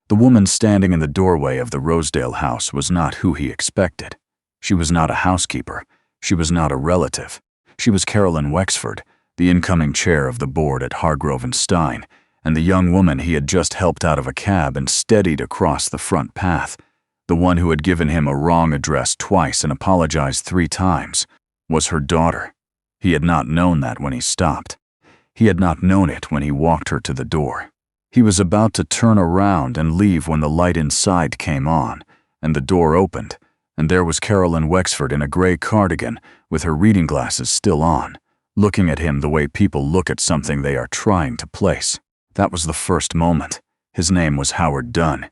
The woman standing in the doorway of the Rosedale house was not who he expected. She was not a housekeeper. She was not a relative. She was Carolyn Wexford, the incoming chair of the board at Hargrove & Stein, and the young woman he had just helped out of a cab and steadied across the front path, the one who had given him a wrong address twice and apologized 3 times, was her daughter. He had not known that when he stopped. He had not known it when he walked her to the door. He was about to turn around and leave when the light inside came on, and the door opened, and there was Carolyn Wexford in a gray cardigan with her reading glasses still on, looking at him the way people look at something they are trying to place. That was the first moment. His name was Howard Dunn.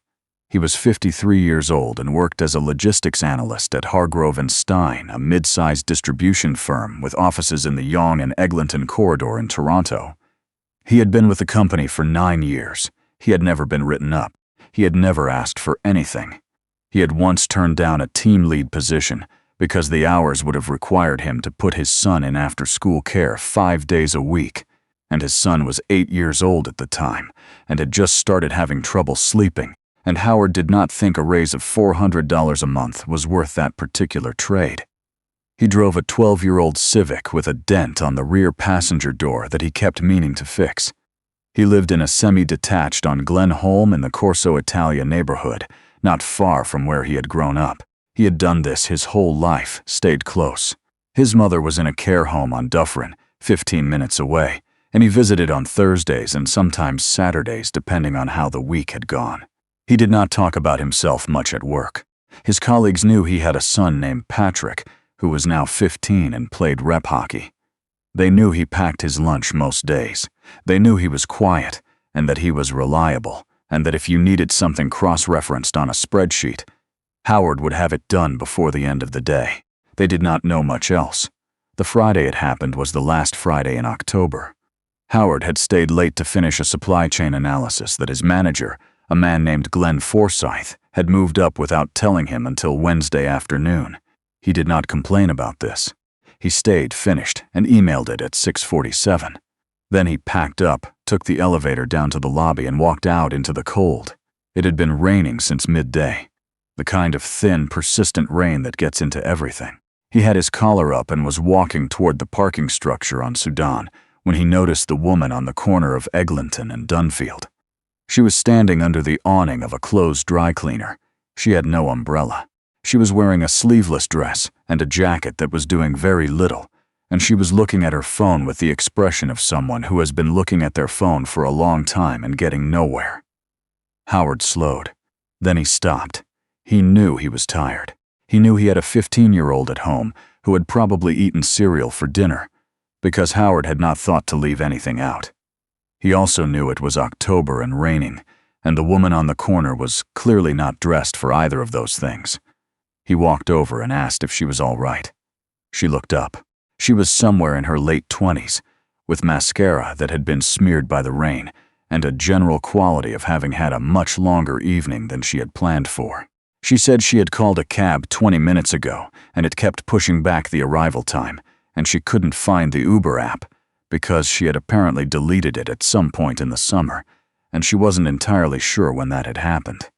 He was 53 years old and worked as a logistics analyst at Hargrove & Stein, a mid-sized distribution firm with offices in the Yonge and Eglinton corridor in Toronto. He had been with the company for 9 years. He had never been written up. He had never asked for anything. He had once turned down a team lead position because the hours would have required him to put his son in after-school care 5 days a week, and his son was 8 years old at the time and had just started having trouble sleeping, and Howard did not think a raise of $400 a month was worth that particular trade. He drove a 12-year-old Civic with a dent on the rear passenger door that he kept meaning to fix. He lived in a semi-detached on Glen Holm in the Corso Italia neighborhood, not far from where he had grown up. He had done this his whole life, stayed close. His mother was in a care home on Dufferin, 15 minutes away, and he visited on Thursdays and sometimes Saturdays depending on how the week had gone. He did not talk about himself much at work. His colleagues knew he had a son named Patrick, who was now 15 and played rep hockey. They knew he packed his lunch most days. They knew he was quiet and that he was reliable, and that if you needed something cross-referenced on a spreadsheet, Howard would have it done before the end of the day. They did not know much else. The Friday it happened was the last Friday in October. Howard had stayed late to finish a supply chain analysis that his manager, a man named Glenn Forsyth, had moved up without telling him until Wednesday afternoon. He did not complain about this. He stayed, finished, and emailed it at 6:47. Then he packed up, took the elevator down to the lobby and walked out into the cold. It had been raining since midday, the kind of thin, persistent rain that gets into everything. He had his collar up and was walking toward the parking structure on Sudan when he noticed the woman on the corner of Eglinton and Dunfield. She was standing under the awning of a closed dry cleaner. She had no umbrella. She was wearing a sleeveless dress and a jacket that was doing very little, and she was looking at her phone with the expression of someone who has been looking at their phone for a long time and getting nowhere. Howard slowed. Then he stopped. He knew he was tired. He knew he had a 15-year-old at home who had probably eaten cereal for dinner, because Howard had not thought to leave anything out. He also knew it was October and raining, and the woman on the corner was clearly not dressed for either of those things. He walked over and asked if she was all right. She looked up. She was somewhere in her late 20s, with mascara that had been smeared by the rain, and a general quality of having had a much longer evening than she had planned for. She said she had called a cab 20 minutes ago, and it kept pushing back the arrival time, and she couldn't find the Uber app, because she had apparently deleted it at some point in the summer, and she wasn't entirely sure when that had happened.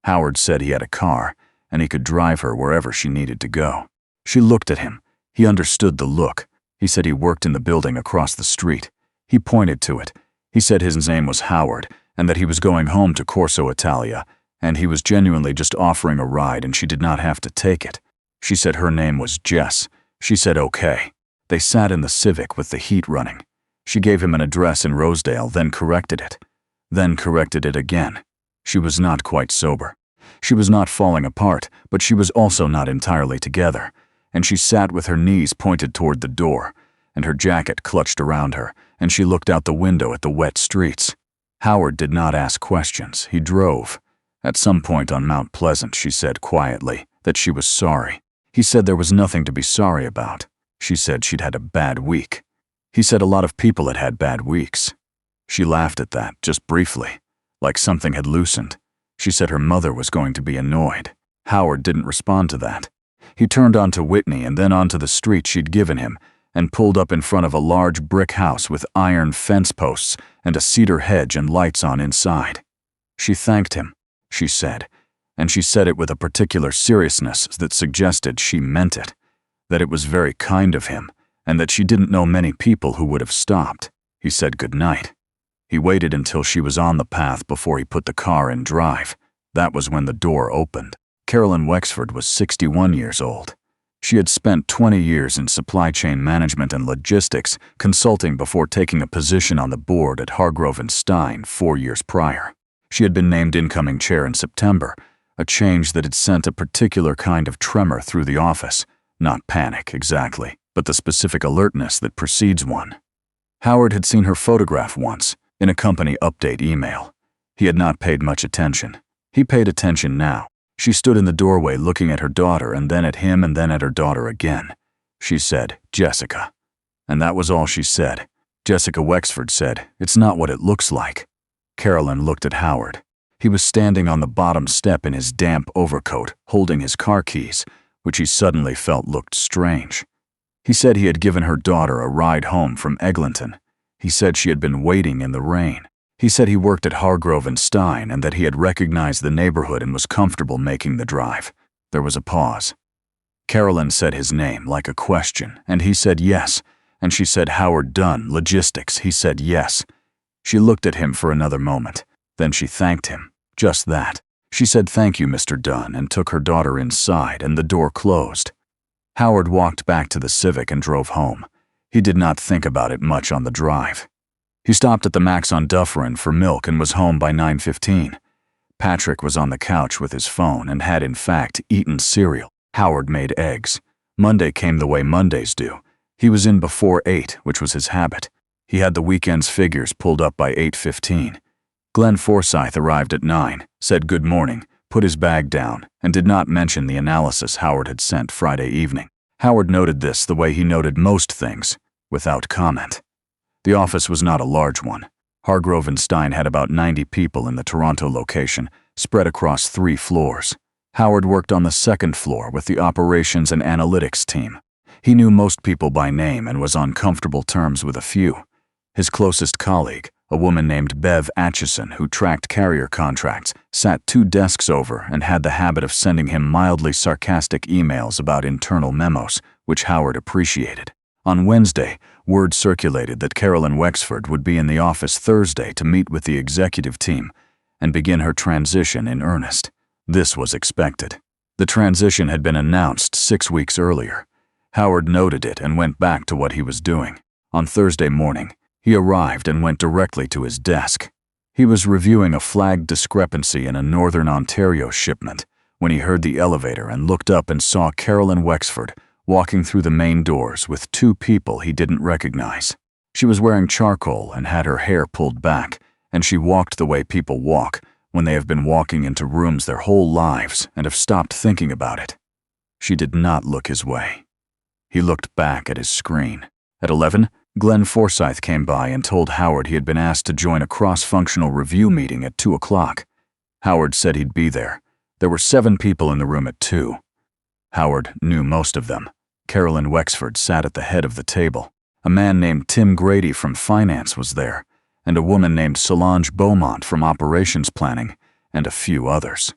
Howard said he had a car, and he could drive her wherever she needed to go. She looked at him. He understood the look. He said he worked in the building across the street. He pointed to it. He said his name was Howard, and that he was going home to Corso Italia, and he was genuinely just offering a ride and she did not have to take it. She said her name was Jess. She said okay. They sat in the Civic with the heat running. She gave him an address in Rosedale, then corrected it. Then corrected it again. She was not quite sober. She was not falling apart, but she was also not entirely together, and she sat with her knees pointed toward the door, and her jacket clutched around her, and she looked out the window at the wet streets. Howard did not ask questions. He drove. At some point on Mount Pleasant, she said quietly that she was sorry. He said there was nothing to be sorry about. She said she'd had a bad week. He said a lot of people had had bad weeks. She laughed at that, just briefly, like something had loosened. She said her mother was going to be annoyed. Howard didn't respond to that. He turned onto Whitney and then onto the street she'd given him and pulled up in front of a large brick house with iron fence posts and a cedar hedge and lights on inside. She thanked him. she said, and she said it with a particular seriousness that suggested she meant it, that it was very kind of him, and that she didn't know many people who would have stopped. He said goodnight. He waited until she was on the path before he put the car in drive. That was when the door opened. Carolyn Wexford was 61 years old. She had spent 20 years in supply chain management and logistics, consulting before taking a position on the board at Hargrove & Stein 4 years prior. She had been named incoming chair in September, a change that had sent a particular kind of tremor through the office. Not panic, exactly, but the specific alertness that precedes one. Howard had seen her photograph once, in a company update email. He had not paid much attention. He paid attention now. She stood in the doorway looking at her daughter and then at him and then at her daughter again. She said, "Jessica." And that was all she said. Jessica Wexford said, "It's not what it looks like." Carolyn looked at Howard. He was standing on the bottom step in his damp overcoat, holding his car keys, which he suddenly felt looked strange. He said he had given her daughter a ride home from Eglinton. He said she had been waiting in the rain. He said he worked at Hargrove & Stein and that he had recognized the neighborhood and was comfortable making the drive. There was a pause. Carolyn said his name like a question, and he said yes, and she said Howard Dunn, logistics. He said yes. She looked at him for another moment. Then she thanked him. Just that. She said, "Thank you, Mr. Dunn," and took her daughter inside, and the door closed. Howard walked back to the Civic and drove home. He did not think about it much on the drive. He stopped at the Max on Dufferin for milk and was home by 9:15. Patrick was on the couch with his phone and had, in fact, eaten cereal. Howard made eggs. Monday came the way Mondays do. He was in before 8, which was his habit. He had the weekend's figures pulled up by 8:15. Glenn Forsythe arrived at 9, said good morning, put his bag down, and did not mention the analysis Howard had sent Friday evening. Howard noted this the way he noted most things, without comment. The office was not a large one. Hargrove & Stein had about 90 people in the Toronto location, spread across 3 floors. Howard worked on the second floor with the operations and analytics team. He knew most people by name and was on comfortable terms with a few. His closest colleague, a woman named Bev Atchison, who tracked carrier contracts, sat 2 desks over and had the habit of sending him mildly sarcastic emails about internal memos, which Howard appreciated. On Wednesday, word circulated that Carolyn Wexford would be in the office Thursday to meet with the executive team and begin her transition in earnest. This was expected. The transition had been announced 6 weeks earlier. Howard noted it and went back to what he was doing. On Thursday morning, he arrived and went directly to his desk. He was reviewing a flagged discrepancy in a Northern Ontario shipment when he heard the elevator and looked up and saw Carolyn Wexford walking through the main doors with 2 people he didn't recognize. She was wearing charcoal and had her hair pulled back, and she walked the way people walk when they have been walking into rooms their whole lives and have stopped thinking about it. She did not look his way. He looked back at his screen. At 11, Glenn Forsythe came by and told Howard he had been asked to join a cross-functional review meeting at 2 o'clock. Howard said he'd be there. There were 7 people in the room at 2. Howard knew most of them. Carolyn Wexford sat at the head of the table. A man named Tim Grady from finance was there, and a woman named Solange Beaumont from operations planning, and a few others.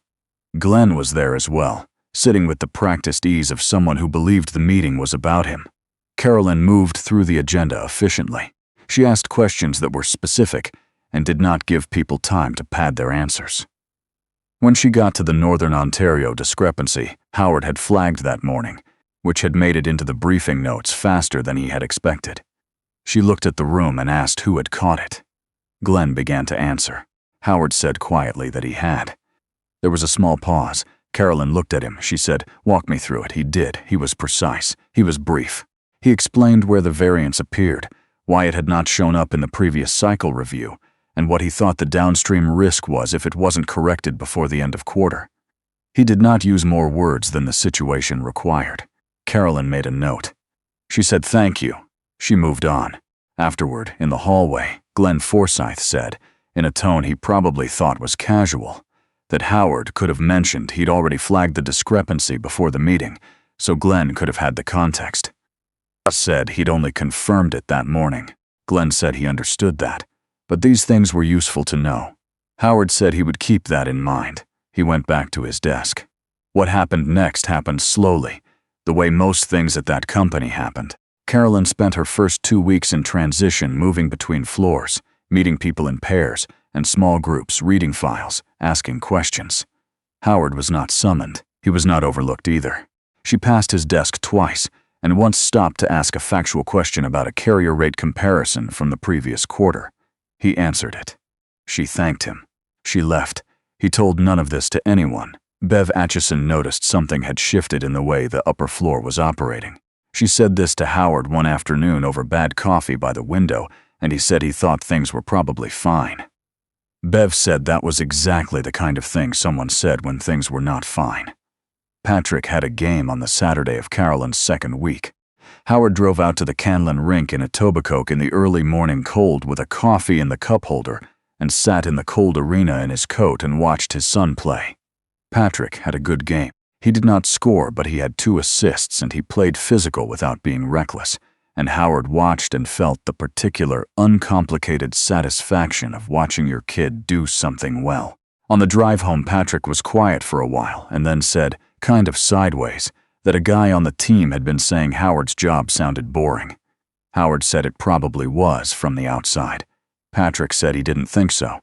Glenn was there as well, sitting with the practiced ease of someone who believed the meeting was about him. Carolyn moved through the agenda efficiently. She asked questions that were specific and did not give people time to pad their answers. When she got to the Northern Ontario discrepancy Howard had flagged that morning, which had made it into the briefing notes faster than he had expected, she looked at the room and asked who had caught it. Glenn began to answer. Howard said quietly that he had. There was a small pause. Carolyn looked at him. She said, "Walk me through it." He did. He was precise. He was brief. He explained where the variance appeared, why it had not shown up in the previous cycle review, and what he thought the downstream risk was if it wasn't corrected before the end of quarter. He did not use more words than the situation required. Carolyn made a note. She said thank you. She moved on. Afterward, in the hallway, Glenn Forsythe said, in a tone he probably thought was casual, that Howard could have mentioned he'd already flagged the discrepancy before the meeting, so Glenn could have had the context. Said he'd only confirmed it that morning. Glenn said he understood that, but these things were useful to know. Howard said he would keep that in mind. He went back to his desk. What happened next happened slowly, the way most things at that company happened. Carolyn spent her first 2 weeks in transition, moving between floors, meeting people in pairs and small groups, reading files, asking questions. Howard was not summoned. He was not overlooked either. She passed his desk twice and once stopped to ask a factual question about a carrier rate comparison from the previous quarter. He answered it. She thanked him. She left. He told none of this to anyone. Bev Atchison noticed something had shifted in the way the upper floor was operating. She said this to Howard one afternoon over bad coffee by the window, and he said he thought things were probably fine. Bev said that was exactly the kind of thing someone said when things were not fine. Patrick had a game on the Saturday of Carolyn's second week. Howard drove out to the Canlan rink in Etobicoke in the early morning cold with a coffee in the cup holder and sat in the cold arena in his coat and watched his son play. Patrick had a good game. He did not score, but he had 2 assists and he played physical without being reckless, and Howard watched and felt the particular, uncomplicated satisfaction of watching your kid do something well. On the drive home, Patrick was quiet for a while and then said, kind of sideways, that a guy on the team had been saying Howard's job sounded boring. Howard said it probably was from the outside. Patrick said he didn't think so.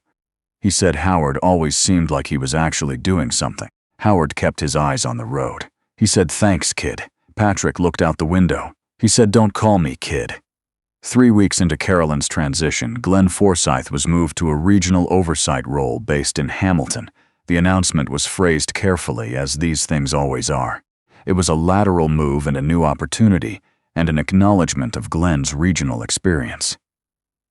He said Howard always seemed like he was actually doing something. Howard kept his eyes on the road. He said, "Thanks, kid." Patrick looked out the window. He said, "Don't call me kid." 3 weeks into Carolyn's transition, Glenn Forsyth was moved to a regional oversight role based in Hamilton. The announcement was phrased carefully, as these things always are. It was a lateral move and a new opportunity, and an acknowledgement of Glenn's regional experience.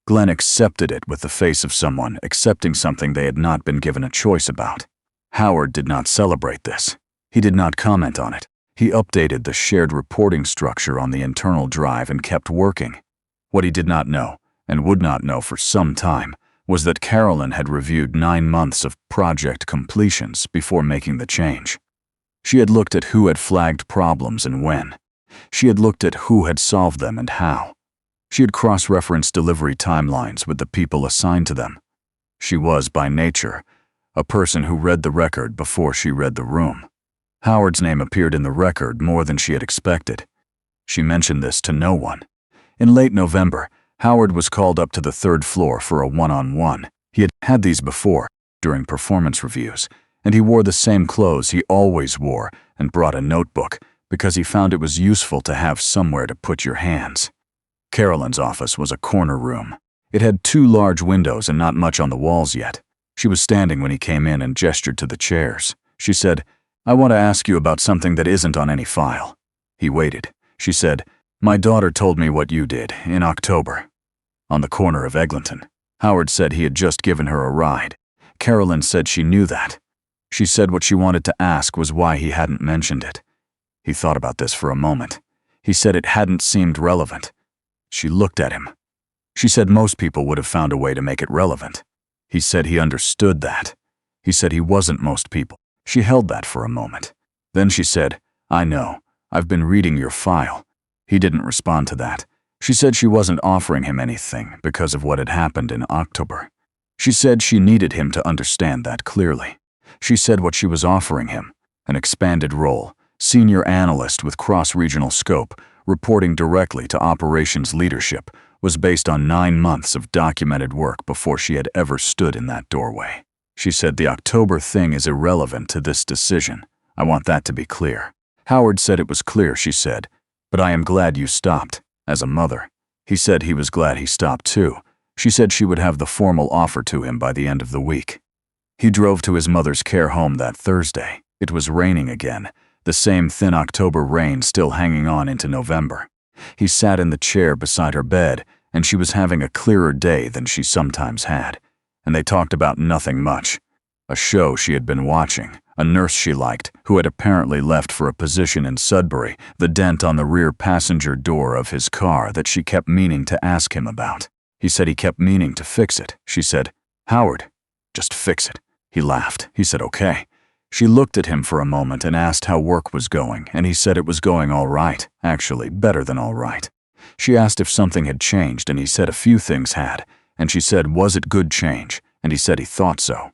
Glenn accepted it with the face of someone accepting something they had not been given a choice about. Howard did not celebrate this. He did not comment on it. He updated the shared reporting structure on the internal drive and kept working. What he did not know, and would not know for some time, was that Carolyn had reviewed 9 months of project completions before making the change. She had looked at who had flagged problems and when. She had looked at who had solved them and how. She had cross-referenced delivery timelines with the people assigned to them. She was, by nature, a person who read the record before she read the room. Howard's name appeared in the record more than she had expected. She mentioned this to no one. In late November, Howard was called up to the 3rd floor for a one-on-one. He had had these before, during performance reviews, and he wore the same clothes he always wore and brought a notebook because he found it was useful to have somewhere to put your hands. Carolyn's office was a corner room. It had 2 large windows and not much on the walls yet. She was standing when he came in and gestured to the chairs. She said, "I want to ask you about something that isn't on any file." He waited. She said, "My daughter told me what you did in October." On the corner of Eglinton. Howard said he had just given her a ride. Carolyn said she knew that. She said what she wanted to ask was why he hadn't mentioned it. He thought about this for a moment. He said it hadn't seemed relevant. She looked at him. She said most people would have found a way to make it relevant. He said he understood that. He said he wasn't most people. She held that for a moment. Then she said, "I know. I've been reading your file." He didn't respond to that. She said she wasn't offering him anything because of what had happened in October. She said she needed him to understand that clearly. She said what she was offering him, an expanded role, senior analyst with cross-regional scope, reporting directly to operations leadership, was based on 9 months of documented work before she had ever stood in that doorway. She said the October thing is irrelevant to this decision. I want that to be clear. Howard said it was clear, she said, "But I am glad you stopped, as a mother." He said he was glad he stopped too. She said she would have the formal offer to him by the end of the week. He drove to his mother's care home that Thursday. It was raining again, the same thin October rain still hanging on into November. He sat in the chair beside her bed, and she was having a clearer day than she sometimes had, and they talked about nothing much. A show she had been watching, a nurse she liked, who had apparently left for a position in Sudbury, the dent on the rear passenger door of his car that she kept meaning to ask him about. He said he kept meaning to fix it. She said, "Howard, just fix it." He laughed. He said, "Okay." She looked at him for a moment and asked how work was going, and he said it was going all right, actually better than all right. She asked if something had changed, and he said a few things had, and she said, was it good change, and he said he thought so.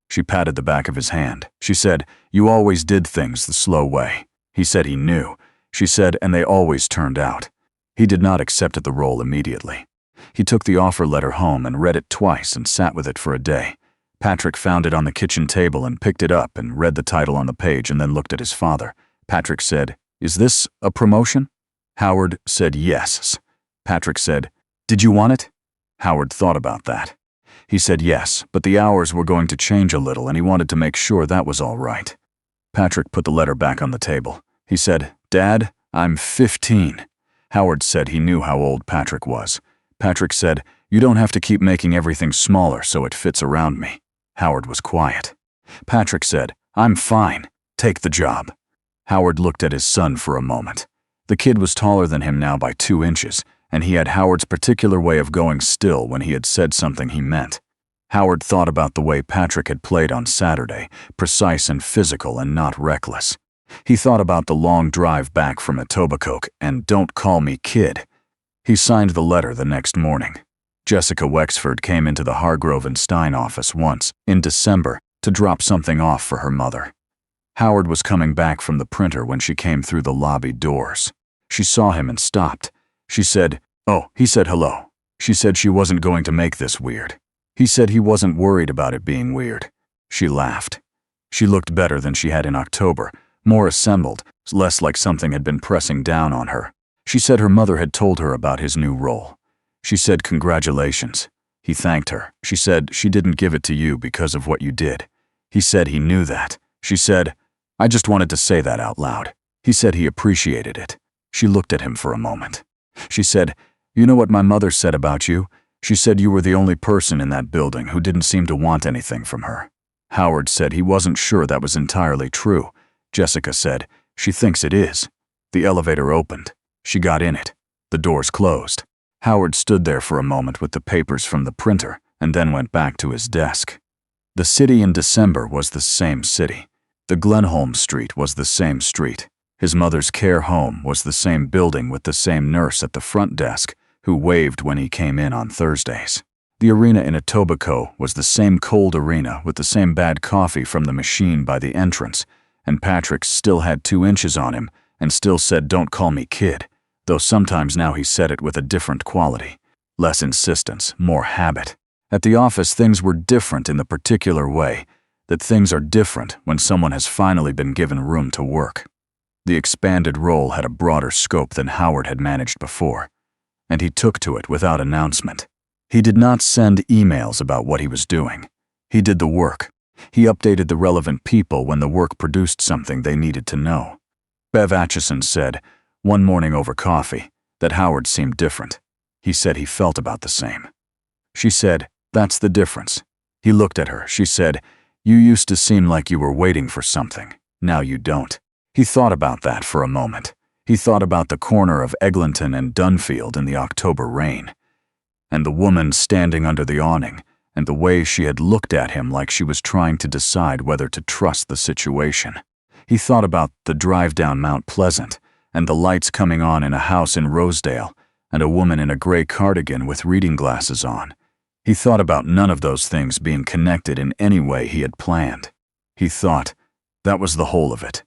She patted the back of his hand. She said, "You always did things the slow way." He said he knew. She said, "And they always turned out." He did not accept the role immediately. He took the offer letter home and read it twice and sat with it for a day. Patrick found it on the kitchen table and picked it up and read the title on the page and then looked at his father. Patrick said, "Is this a promotion?" Howard said yes. Patrick said, "Did you want it?" Howard thought about that. He said yes, but the hours were going to change a little and he wanted to make sure that was all right. Patrick put the letter back on the table. He said, "Dad, I'm 15. Howard said he knew how old Patrick was. Patrick said, "You don't have to keep making everything smaller so it fits around me." Howard was quiet. Patrick said, "I'm fine. Take the job." Howard looked at his son for a moment. The kid was taller than him now by 2 inches, and he had Howard's particular way of going still when he had said something he meant. Howard thought about the way Patrick had played on Saturday, precise and physical and not reckless. He thought about the long drive back from Etobicoke and "Don't call me kid." He signed the letter the next morning. Jessica Wexford came into the Hargrove and Stein office once, in December, to drop something off for her mother. Howard was coming back from the printer when she came through the lobby doors. She saw him and stopped. She said, "Oh," he said, "hello." She said she wasn't going to make this weird. He said he wasn't worried about it being weird. She laughed. She looked better than she had in October, more assembled, less like something had been pressing down on her. She said her mother had told her about his new role. She said, "Congratulations." He thanked her. She said, "She didn't give it to you because of what you did." He said he knew that. She said, "I just wanted to say that out loud." He said he appreciated it. She looked at him for a moment. She said, "You know what my mother said about you? She said you were the only person in that building who didn't seem to want anything from her." Howard said he wasn't sure that was entirely true. Jessica said, "She thinks it is." The elevator opened. She got in it. The doors closed. Howard stood there for a moment with the papers from the printer and then went back to his desk. The city in December was the same city. The Glenholm Street was the same street. His mother's care home was the same building with the same nurse at the front desk who waved when he came in on Thursdays. The arena in Etobicoke was the same cold arena with the same bad coffee from the machine by the entrance, and Patrick still had 2 inches on him and still said, "Don't call me kid," though sometimes now he said it with a different quality. Less insistence, more habit. At the office, things were different in the particular way that things are different when someone has finally been given room to work. The expanded role had a broader scope than Howard had managed before, and he took to it without announcement. He did not send emails about what he was doing. He did the work. He updated the relevant people when the work produced something they needed to know. Bev Atchison said, one morning over coffee, that Howard seemed different. He said he felt about the same. She said, "That's the difference." He looked at her. She said, "You used to seem like you were waiting for something. Now you don't." He thought about that for a moment. He thought about the corner of Eglinton and Dunfield in the October rain, and the woman standing under the awning, and the way she had looked at him like she was trying to decide whether to trust the situation. He thought about the drive down Mount Pleasant, and the lights coming on in a house in Rosedale, and a woman in a gray cardigan with reading glasses on. He thought about none of those things being connected in any way he had planned. He thought, that was the whole of it.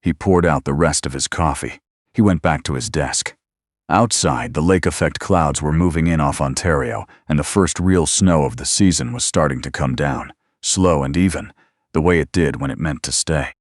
He poured out the rest of his coffee. He went back to his desk. Outside, the lake-effect clouds were moving in off Ontario, and the first real snow of the season was starting to come down, slow and even, the way it did when it meant to stay.